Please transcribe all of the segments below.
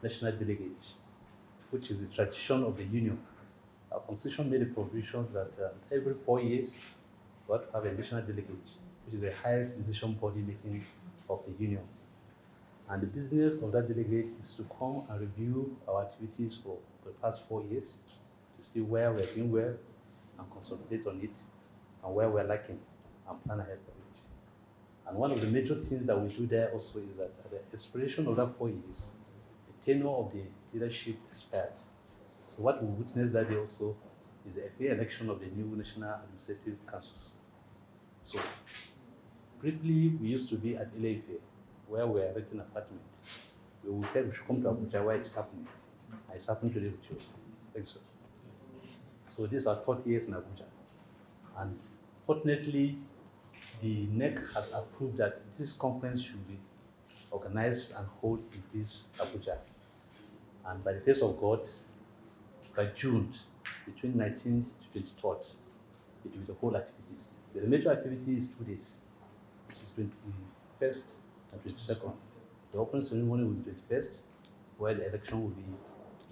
national delegates, which is the tradition of the union. Our constitution made a provision that every 4 years, we have to have a national delegate, which is the highest decision body making of the unions. And the business of that delegate is to come and review our activities for the past 4 years to see where we're doing well and consolidate on it, and where we're lacking and plan ahead for it. And one of the major things that we do there also is that at the expiration of that 4 years, the tenure of the leadership expired. So what we witnessed that day also is a re-election of the new National Administrative Councils. So briefly, we used to be at Ileife, where we are renting an apartment. We would tell we should come to Abuja where it's happening. And it's happened today with you. Thanks, sir. So these are 30 years in Abuja. And fortunately, the NEC has approved that this conference should be organized and held in this Abuja. And by the grace of God, by June, between 19th to 23rd, it will be the whole activities. The major activity is 2 days, which is 21st and 22nd. The opening ceremony will be 21st, while the election will be,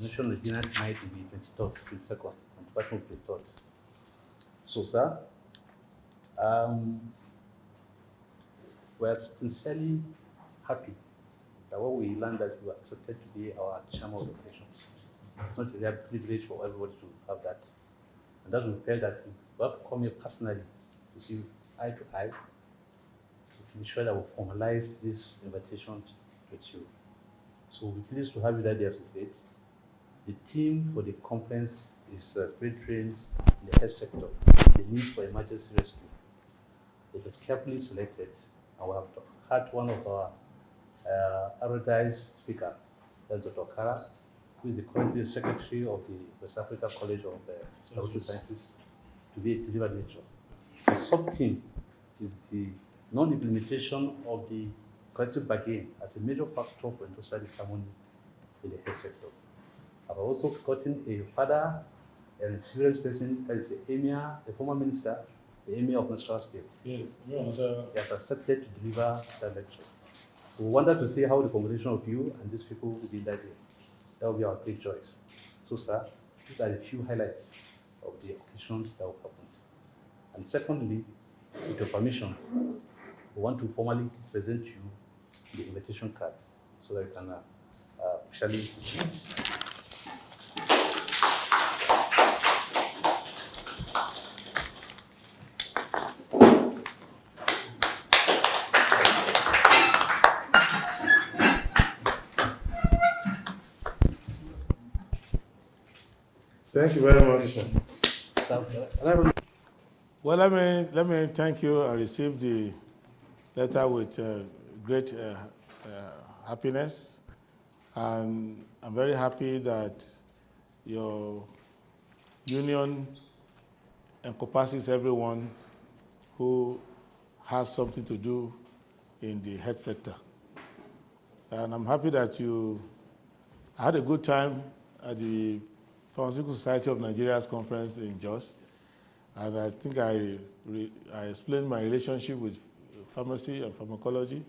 National Dinner night will be 23rd, 22nd, and department will be 3rd. So, sir, we are sincerely happy that what we learned that you are accepted to be our chairman of operations. It's not a real privilege for everybody to have that. And that we felt that we have to come here personally to see eye to eye to ensure that we formalize this invitation with you. So we're pleased to have you that day, associate. The theme for the conference is very trained in the health sector, the need for emergency rescue. It was carefully selected, and we have had one of our erudite speakers, Dr. Kara, who is the currently secretary of the West Africa College of Laboratory Sciences, to deliver the lecture. The sub-theme is the non-implementation of the collective bargain as a major factor for industrial disharmony in the health sector. I've also gotten a father and a serious person, that is the Emir, the former minister, the Emir of Nasarawa State. Yes, he has accepted to deliver that lecture. So we wanted to see how the combination of you and these people will be that day. That will be our great choice. So, sir, these are the few highlights of the occasions that will happen. And secondly, with your permission, we want to formally present you the invitation card so that you can officially proceed. Thank you very much, sir. Well, let me thank you. I received the letter with great happiness, and I'm very happy that your union encompasses everyone who has something to do in the health sector. And I'm happy that you had a good time at the Pharmaceutical Society of Nigeria's conference in Jos. And I think I explained my relationship with pharmacy and pharmacology.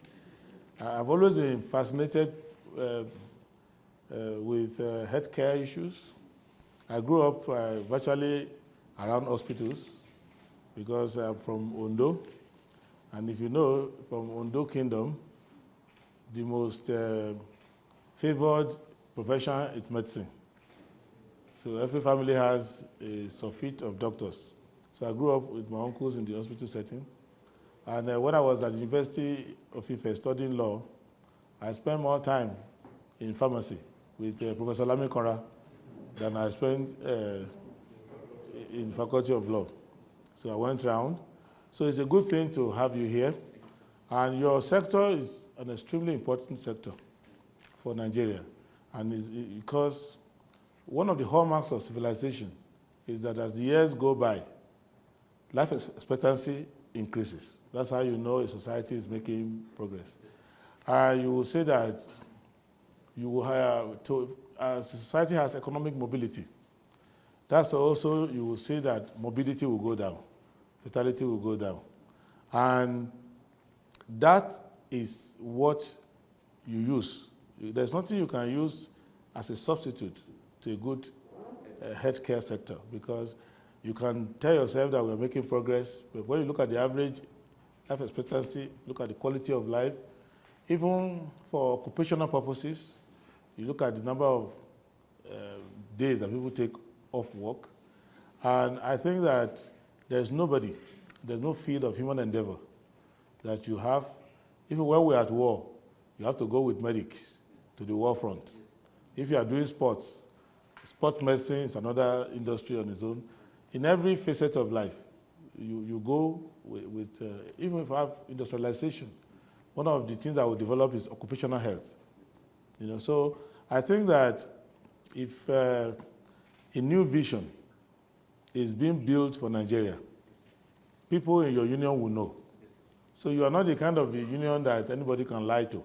I've always been fascinated with healthcare issues. I grew up virtually around hospitals because I'm from Ondo. And if you know, from Ondo Kingdom, the most favored profession is medicine. So every family has a surfeit of doctors. So I grew up with my uncles in the hospital setting. And when I was at the University of Ife studying law, I spent more time in pharmacy with Professor Lami Kora than I spent in Faculty of Law. So I went around. So it's a good thing to have you here. And your sector is an extremely important sector for Nigeria. And it's because one of the hallmarks of civilization is that as the years go by, life expectancy increases. That's how you know a society is making progress. You will say that you will have society has economic mobility. That's also, you will see that mobility will go down, fertility will go down. And that is what you use There's nothing you can use as a substitute to a good healthcare sector, because you can tell yourself that we're making progress, but when you look at the average life expectancy, look at the quality of life, even for occupational purposes, you look at the number of days that people take off work, and I think that there's no field of human endeavor that you have, even when we're at war, you have to go with medics to the war front. If you are doing sports, sport medicine is another industry on its own. In every facet of life, you go with even if you have industrialization, one of the things that will develop is occupational health. So I think that if a new vision is being built for Nigeria, people in your union will know. So you are not the kind of a union that anybody can lie to.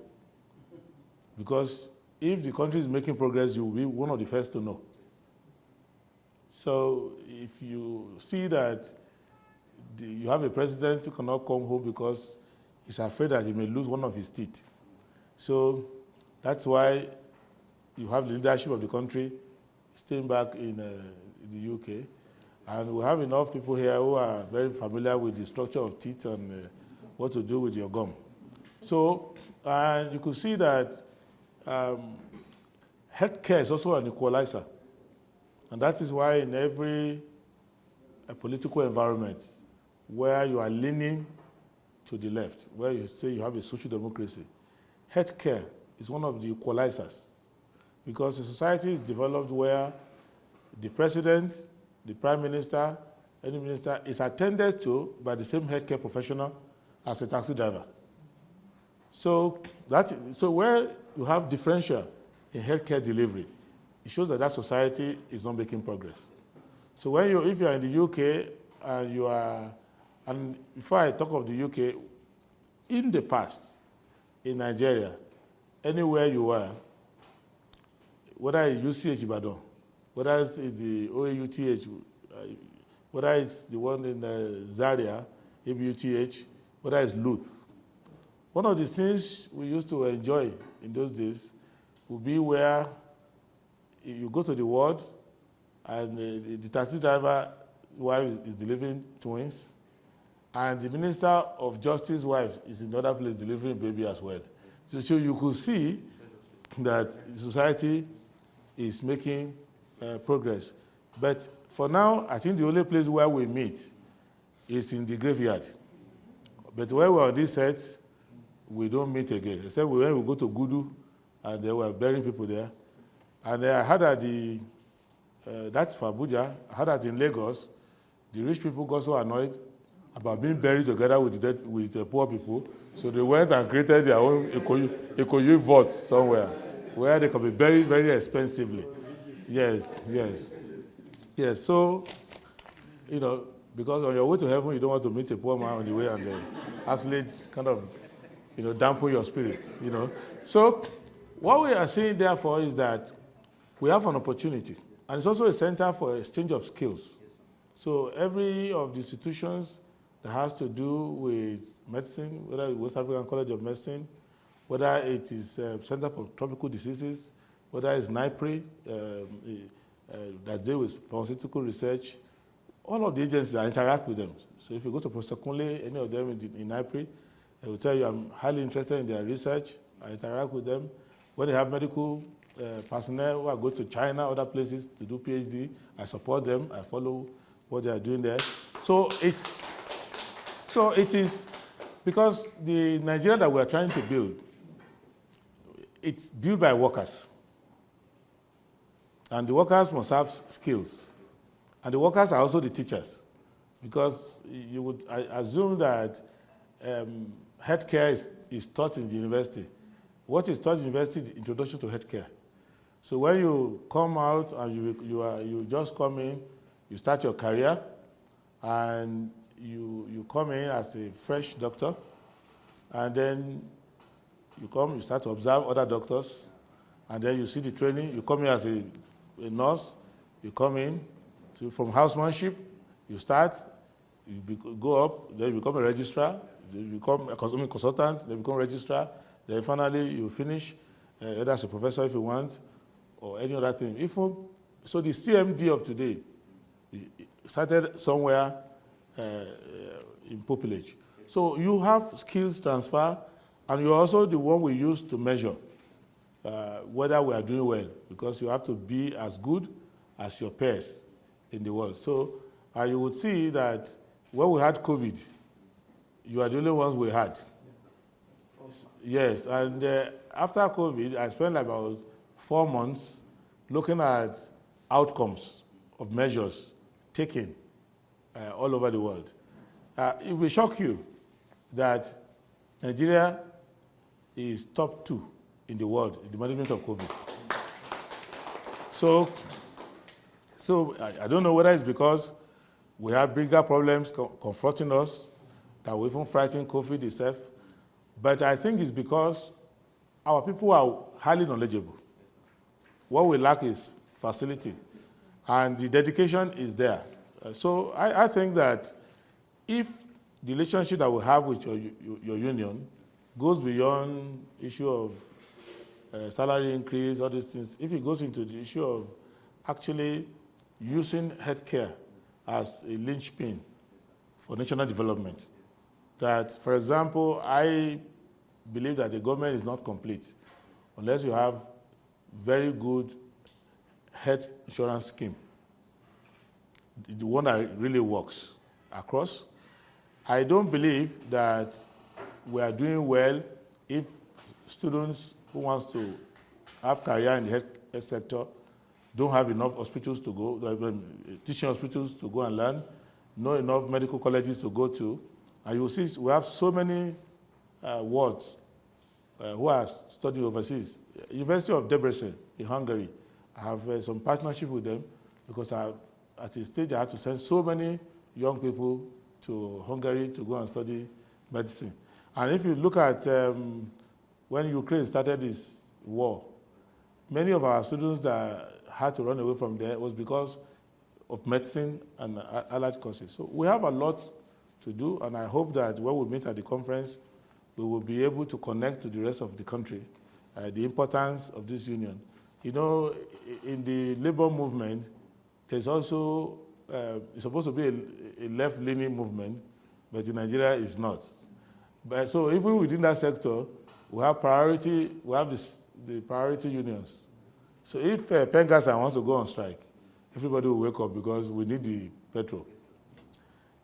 Because if the country is making progress, you will be one of the first to know. So if you see that you have a president who cannot come home because he's afraid that he may lose one of his teeth. So that's why you have the leadership of the country staying back in the UK. And we have enough people here who are very familiar with the structure of teeth and what to do with your gum. So, and you could see that healthcare is also an equalizer. And that is why in every political environment where you are leaning to the left, where you say you have a social democracy, healthcare is one of the equalizers. Because the society is developed where the president, the prime minister, any minister is attended to by the same healthcare professional as a taxi driver. So where you have differential in healthcare delivery, it shows that society is not making progress. So if you are in the UK and before I talk of the UK, in the past, in Nigeria, anywhere you were, whether it's UCH Ibadan, whether it's the OAUTH, whether it's the one in Zaria, ABUTH, whether it's Luth. One of the things we used to enjoy in those days would be where you go to the ward and the taxi driver wife is delivering twins, and the Minister of Justice wife is in another place delivering baby as well. So you could see that society is making progress. But for now, I think the only place where we meet is in the graveyard. But when we're on this set, we don't meet again, except when we go to Gudu, and they were burying people there. And I heard that that's for Abuja. I heard that in Lagos, the rich people got so annoyed about being buried together with the poor people, so they went and created their own Ikoyi vault somewhere, where they can be buried very expensively. Yes. So, because on your way to heaven, you don't want to meet a poor man on the way and actually kind of, dampen your spirits, So what we are saying, therefore, is that we have an opportunity. And it's also a center for exchange of skills. So every of the institutions that has to do with medicine, whether it's West African College of Medicine, whether it is Center for Tropical Diseases, whether it's NIPRI, that deal with pharmaceutical research, all of the agencies, I interact with them. So if you go to Professor Kunle, any of them in NIPRI, they will tell you I'm highly interested in their research. I interact with them. When they have medical personnel who are going to China, other places to do PhD, I support them. I follow what they are doing there. So it is because the Nigeria that we are trying to build, it's built by workers. And the workers must have skills. And the workers are also the teachers. Because you would assume that healthcare is taught in the university. What is taught in university is the introduction to healthcare. So when you come out and you just come in, you start your career, and you come in as a fresh doctor, and then you start to observe other doctors, and then you see the training. You come in as a nurse, you come in, so from housemanship, you start, go up, then you become a registrar, then you become a consultant, then you become a registrar, then finally you finish, whether as a professor if you want, or any other thing. So the CMD of today started somewhere in pupillage. So you have skills transfer, and you're also the one we use to measure whether we are doing well, because you have to be as good as your peers in the world. So you would see that when we had COVID, you are the only ones we had. Yes, and after COVID, I spent about 4 months looking at outcomes of measures taken all over the world. It will shock you that Nigeria is top 2 in the world in the management of COVID. So I don't know whether it's because we have bigger problems confronting us that we even frighten COVID itself, but I think it's because our people are highly knowledgeable. What we lack is facility, and the dedication is there. So I think that if the relationship that we have with your union goes beyond issue of salary increase, all these things, if it goes into the issue of actually using healthcare as a linchpin for national development, that, for example, I believe that the government is not complete unless you have very good health insurance scheme, the one that really works across. I don't believe that we are doing well if students who wants to have career in the health sector don't have enough hospitals to go, teaching hospitals to go and learn, not enough medical colleges to go to. And you see, we have so many wards who are studying overseas. University of Debrecen in Hungary, I have some partnership with them because at a stage I had to send so many young people to Hungary to go and study medicine. And if you look at when Ukraine started this war, many of our students that had to run away from there was because of medicine and allied courses. So we have a lot to do, and I hope that when we meet at the conference, we will be able to connect to the rest of the country the importance of this union. You know, in the labor movement, there's also, it's supposed to be a left-leaning movement, but in Nigeria it's not. But so even within that sector, we have the priority unions. So if Pengasa wants to go on strike, everybody will wake up because we need the petrol.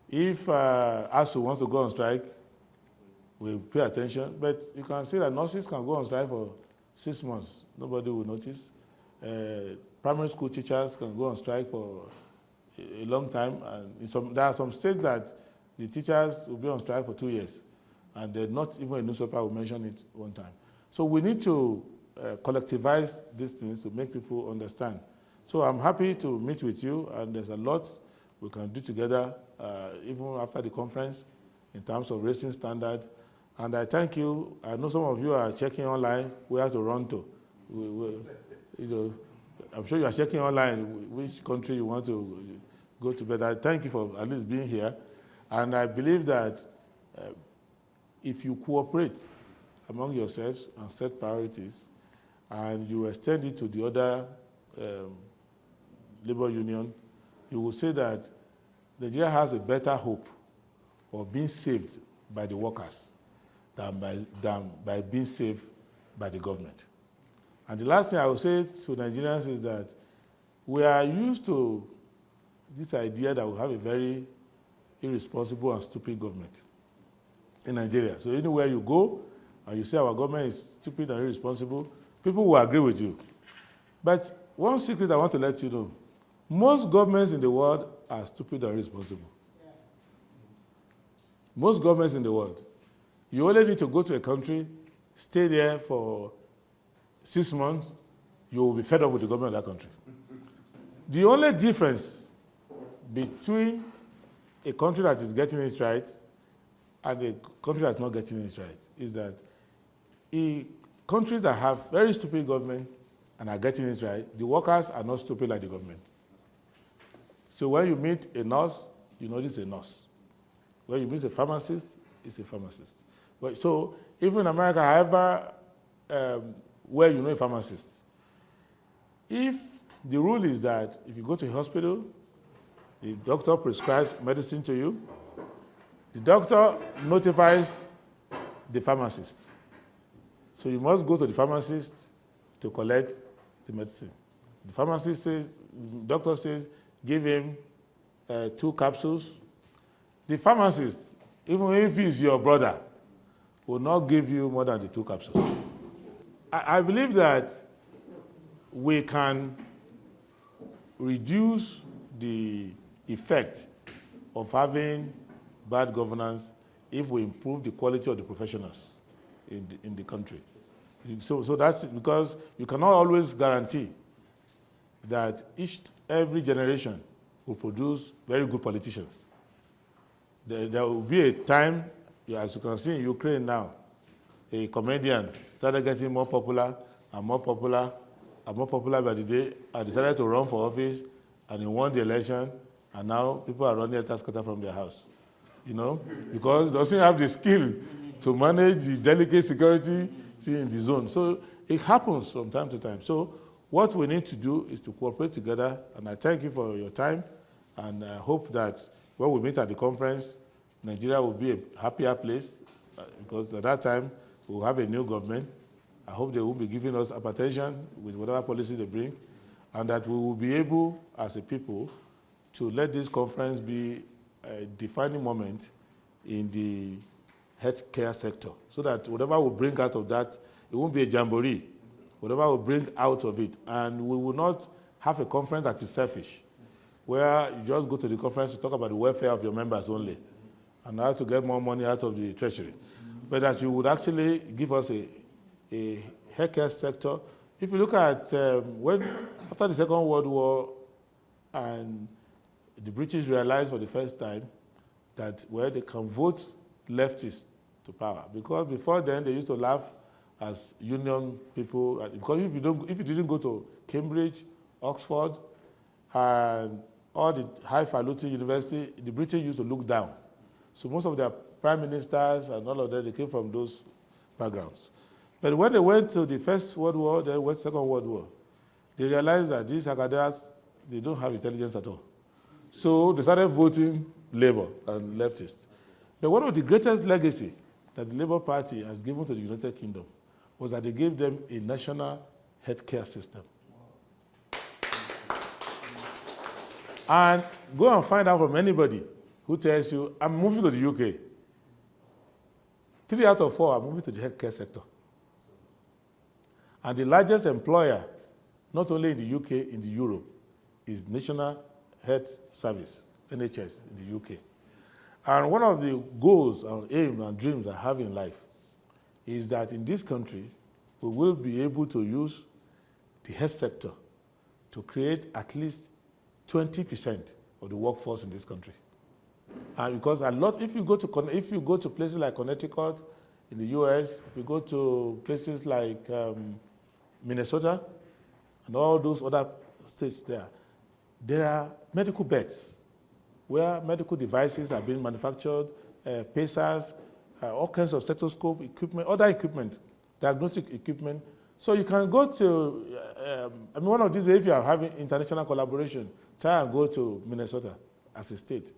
If ASU wants to go on strike, we'll pay attention. But you can see that nurses can go on strike for 6 months. Nobody will notice. Primary school teachers can go on strike for a long time. And there are some states that the teachers will be on strike for 2 years. And not even a newspaper will mention it one time. So we need to collectivize these things to make people understand. So I'm happy to meet with you, and there's a lot we can do together, even after the conference, in terms of raising standard. And I thank you. I know some of you are checking online where to run to. You know, I'm sure you are checking online which country you want to go to, but I thank you for at least being here. And I believe that if you cooperate among yourselves and set priorities, and you extend it to the other labor union, you will say that Nigeria has a better hope of being saved by the workers than by being saved by the government. And the last thing I will say to Nigerians is that we are used to this idea that we have a very irresponsible and stupid government in Nigeria. So anywhere you go and you say our government is stupid and irresponsible, people will agree with you. But one secret I want to let you know, most governments in the world are stupid and irresponsible. Yeah. Most governments in the world. You only need to go to a country, stay there for 6 months, you will be fed up with the government of that country. The only difference between a country that is getting it right and a country that's not getting it right is that countries that have very stupid government and are getting it right, the workers are not stupid like the government. So when you meet a nurse, you know this is a nurse. When you meet a pharmacist, it's a pharmacist. So even in America, however where you know a pharmacist. If the rule is that if you go to a hospital, the doctor prescribes medicine to you, the doctor notifies the pharmacist. So you must go to the pharmacist to collect the medicine. The pharmacist says, the doctor says, give him 2 capsules. The pharmacist, even if he's your brother, will not give you more than the 2 capsules. I believe that we can reduce the effect of having bad governance if we improve the quality of the professionals in the country. So that's because you cannot always guarantee that every generation will produce very good politicians. There will be a time, as you can see in Ukraine now, a comedian started getting more popular and more popular and more popular by the day, and decided to run for office, and he won the election, and now people are running a task cutter from their house, you know, because he doesn't have the skill to manage the delicate security in the zone. So it happens from time to time. So what we need to do is to cooperate together, and I thank you for your time, and I hope that when we meet at the conference, Nigeria will be a happier place, because at that time, we'll have a new government. I hope they will be giving us hypertension with whatever policy they bring, and that we will be able, as a people, to let this conference be a defining moment in the healthcare sector, so that whatever we bring out of that, it won't be a jamboree. Whatever we bring out of it, and we will not have a conference that is selfish, where you just go to the conference to talk about the welfare of your members only, and how to get more money out of the treasury, but that you would actually give us a healthcare sector. If you look at after the Second World War, and the British realized for the first time that they can vote leftists to power, because before then they used to laugh as union people, because if you didn't go to Cambridge, Oxford, and all the highfalutin university, the British used to look down. So most of their prime ministers and all of them, they came from those backgrounds. But when they went to the First World War, then went Second World War, they realized that these academics, they don't have intelligence at all. So they started voting Labour and leftists. But one of the greatest legacy that the Labour Party has given to the United Kingdom was that they gave them a national healthcare system. And go and find out from anybody who tells you, I'm moving to the UK. 3 out of 4 are moving to the healthcare sector. And the largest employer, not only in the UK, in Europe, is National Health Service, NHS, in the UK. And one of the goals and aims and dreams I have in life is that in this country, we will be able to use the health sector to create at least 20% of the workforce in this country. And because if you go to places like Connecticut in the US, if you go to places like Minnesota and all those other states there are medical beds where medical devices are being manufactured, pacers, all kinds of stethoscope equipment, other equipment, diagnostic equipment. So you can go to, one of these days, if you are having international collaboration, try and go to Minnesota as a state.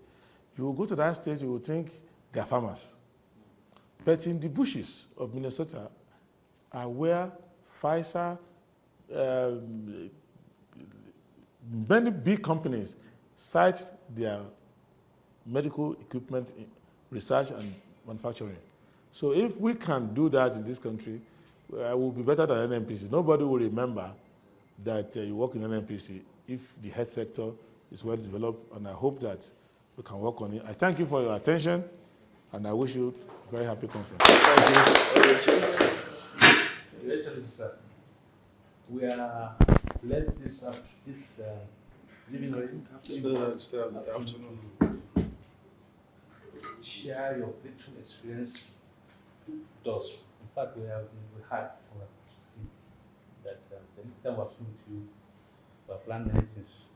You will go to that state, you will think they are farmers. But in the bushes of Minnesota are where Pfizer, many big companies site their medical equipment research and manufacturing. So if we can do that in this country, it will be better than NNPC. Nobody will remember that you work in NNPC if the health sector is well developed, and I hope that we can work on it. I thank you for your attention, and I wish you a very happy conference. Thank you. Excellency, sir. We are blessed this evening afternoon. Share your victory experience with us. In fact, we had from our speech that the next time we're seeing you, we have planned many things.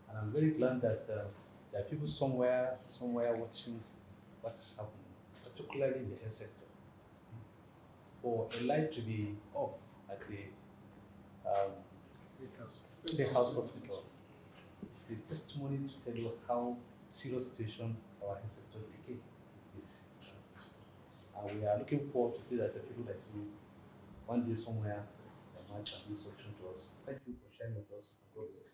And I'm very glad that there are people somewhere watching what is happening, particularly in the health sector. For a light to be off at the State House Hospital. It's a testimony to tell you how serious situation our health sector decay is. And we are looking forward to see that the people like you, one day somewhere, they might have this option to us. Thank you for sharing with us the process.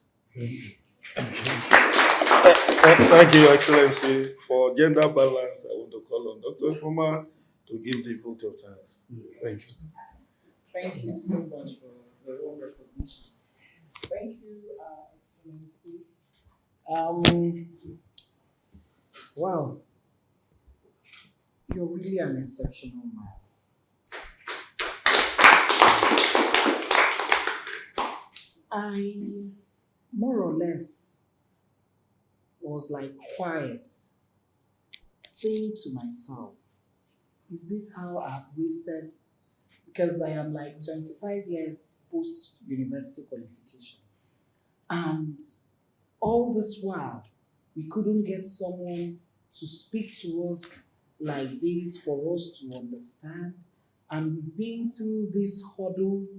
Thank you, Your Excellency. For gender balance, I want to call on Dr. Ifoma to give the vote of thanks. Thank you. Thank you so much for the warm recognition. Thank you, Excellency. Wow, you're really an exceptional man. I more or less was like quiet, saying to myself, is this how I've wasted? Because I am like 25 years post-university qualification. And all this while, we couldn't get someone to speak to us like this for us to understand. And we've been through these hurdles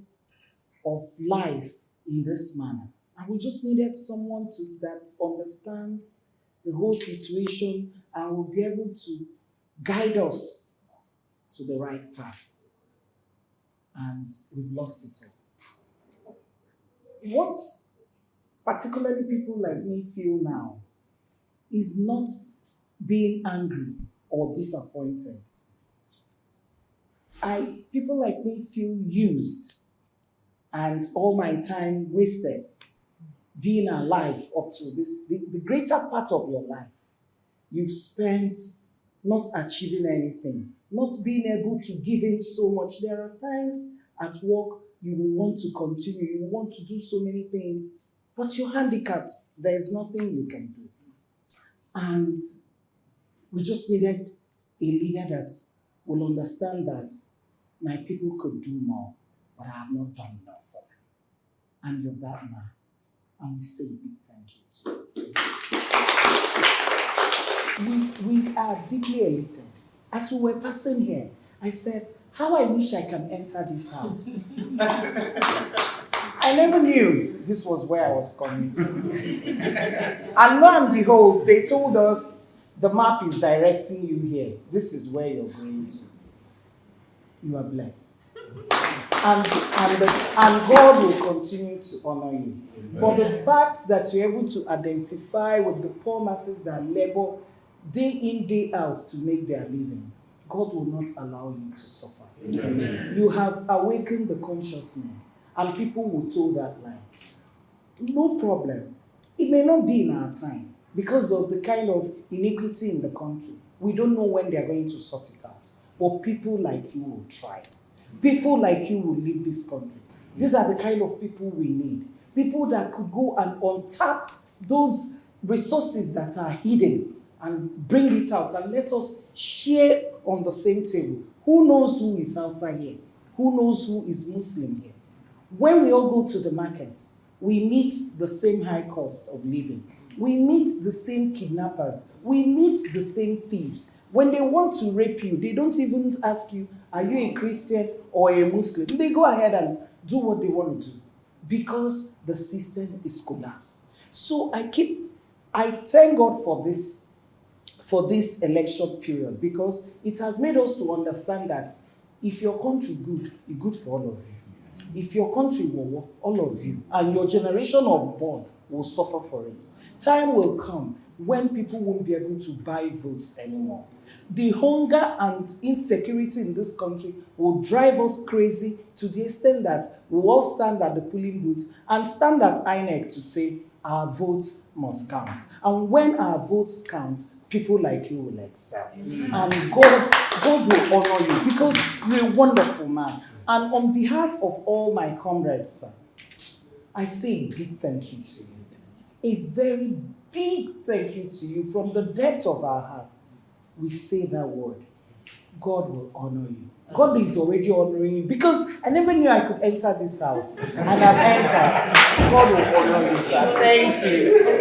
of life in this manner. And we just needed someone that understands the whole situation and will be able to guide us to the right path. And we've lost it all. What particularly people like me feel now is not being angry or disappointed. People like me feel used and all my time wasted being alive up to this. The greater part of your life, you've spent not achieving anything, not being able to give in so much. There are times at work you will want to continue, you want to do so many things, but you're handicapped. There's nothing you can do. And we just needed a leader that will understand that my people could do more, but I have not done enough for them. And you're that man. And we say a big thank you to you. We are deeply elated. As we were passing here, I said, how I wish I can enter this house. I never knew this was where I was coming to. And lo and behold, they told us the map is directing you here. This is where you're going to. You are blessed. And God will continue to honor you. For the fact that you're able to identify with the poor masses that labor day in, day out to make their living, God will not allow you to suffer. Amen. You have awakened the consciousness, and people will toe that line. No problem. It may not be in our time because of the kind of iniquity in the country. We don't know when they're going to sort it out. But people like you will try. People like you will lead this country. These are the kind of people we need. People that could go and untap those resources that are hidden and bring it out and let us share on the same table. Who knows who is Hausa here? Who knows who is Muslim here? When we all go to the market, we meet the same high cost of living. We meet the same kidnappers. We meet the same thieves. When they want to rape you, they don't even ask you, are you a Christian or a Muslim? They go ahead and do what they want to do because the system is collapsed. So I thank God for this election period because it has made us to understand that if your country good, it's good for all of you. If your country will work, all of you, and your generation unborn will suffer for it. Time will come when people won't be able to buy votes anymore. The hunger and insecurity in this country will drive us crazy to the extent that we will all stand at the polling booth and stand at INEC to say our votes must count. And when our votes count, people like you will excel. And God will honor you because you're a wonderful man. And on behalf of all my comrades, I say a big thank you to you. A very big thank you to you from the depth of our hearts. We say that word. God will honor you. God is already honoring you because I never knew I could enter this house. And I've entered. God will honor you, sir. Thank you.